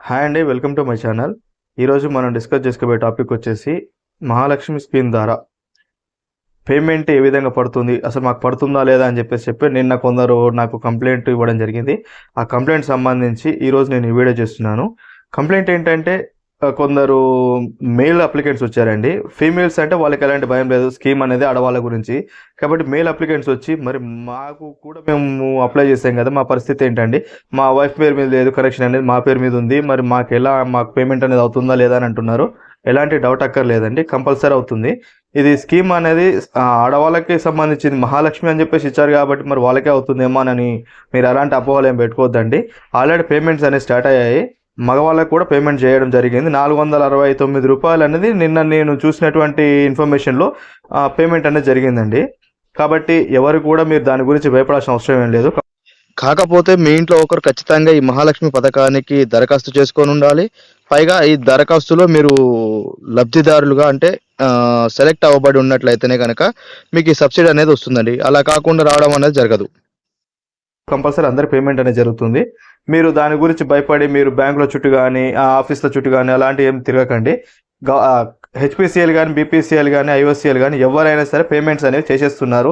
Hi అండి, welcome to my channel. ఈరోజు మనం డిస్కస్ చేసుకోబోయే టాపిక్ వచ్చేసి మహాలక్ష్మి స్కీమ్ ద్వారా పేమెంట్ ఏ విధంగా పడుతుంది, అసలు మాకు పడుతుందా లేదా అని చెప్పి నిన్న కొందరు నాకు కంప్లైంట్ ఇవ్వడం జరిగింది. ఆ కంప్లైంట్ సంబంధించి ఈరోజు నేను ఈ వీడియో చేస్తున్నాను. కంప్లైంట్ ఏంటంటే కొందరు మేల్ అప్లికెంట్స్ వచ్చారండి. ఫీమేల్స్ అంటే వాళ్ళకి ఎలాంటి భయం లేదు, స్కీమ్ అనేది ఆడవాళ్ళ గురించి. కాబట్టి మేల్ అప్లికెంట్స్ వచ్చి మరి మాకు కూడా మేము అప్లై చేసాం కదా, మా పరిస్థితి ఏంటండి, మా వైఫ్ పేరు మీద లేదు, కరెక్షన్ అనేది మా పేరు మీద ఉంది, మరి మాకు పేమెంట్ అనేది అవుతుందా లేదా అని అంటున్నారు. ఎలాంటి డౌట్ అక్కర్లేదండి, కంపల్సరీ అవుతుంది. ఇది స్కీమ్ అనేది ఆడవాళ్ళకి సంబంధించింది. మహాలక్ష్మి అని చెప్పేసి ఇచ్చారు కాబట్టి మరి వాళ్ళకే అవుతుందేమో అని మీరు అలాంటి అపోహలు ఏం పెట్టుకోవద్దండి. ఆల్రెడీ పేమెంట్స్ అనేవి స్టార్ట్ అయ్యాయి. మగవాళ్ళకు కూడా పేమెంట్ చేయడం జరిగింది. 469 రూపాయలు అనేది నిన్న నేను చూసినటువంటి ఇన్ఫర్మేషన్లో పేమెంట్ అనేది జరిగిందండి. కాబట్టి ఎవరు కూడా మీరు దాని గురించి భయపడాల్సిన అవసరం ఏం లేదు. కాకపోతే మీ ఇంట్లో ఒకరు ఖచ్చితంగా ఈ మహాలక్ష్మి పథకానికి దరఖాస్తు చేసుకొని ఉండాలి. పైగా ఈ దరఖాస్తులో మీరు లబ్ధిదారులుగా అంటే సెలెక్ట్ అవ్వబడి ఉన్నట్లయితేనే కనుక మీకు ఈ సబ్సిడీ అనేది వస్తుందండి. అలా కాకుండా రావడం అనేది జరగదు. కంపల్సరీ అందరి పేమెంట్ అనేది జరుగుతుంది. మీరు దాని గురించి భయపడి మీరు బ్యాంకుల చుట్టూ కానీ ఆఫీసుల చుట్టూ కానీ అలాంటివి ఏం తిరగకండి. హెచ్పిసిఎల్ కానీ బీపీసీఎల్ కానీ ఐఓసీఎల్ కానీ ఎవరైనా సరే పేమెంట్స్ అనేవి చేసేస్తున్నారు.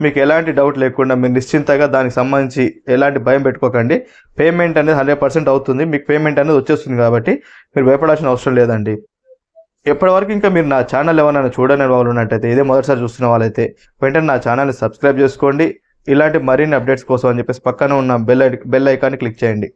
మీకు ఎలాంటి డౌట్ లేకుండా మీరు నిశ్చింతగా దానికి సంబంధించి ఎలాంటి భయం పెట్టుకోకండి. పేమెంట్ అనేది 100% అవుతుంది. మీకు పేమెంట్ అనేది వచ్చేస్తుంది కాబట్టి మీరు భయపడాల్సిన అవసరం లేదండి. ఎప్పటివరకు ఇంకా మీరు నా ఛానల్ ఎవరైనా చూడని వాళ్ళు ఉన్నట్టయితే, ఇదే మొదటిసారి చూస్తున్న వాళ్ళైతే వెంటనే నా ఛానల్ని సబ్స్క్రైబ్ చేసుకోండి. ఇలాంటి మరిన్ని అప్డేట్స్ కోసం అని చెప్పేసి పక్కన ఉన్న బెల్ ఐకాన్ని క్లిక్ చేయండి.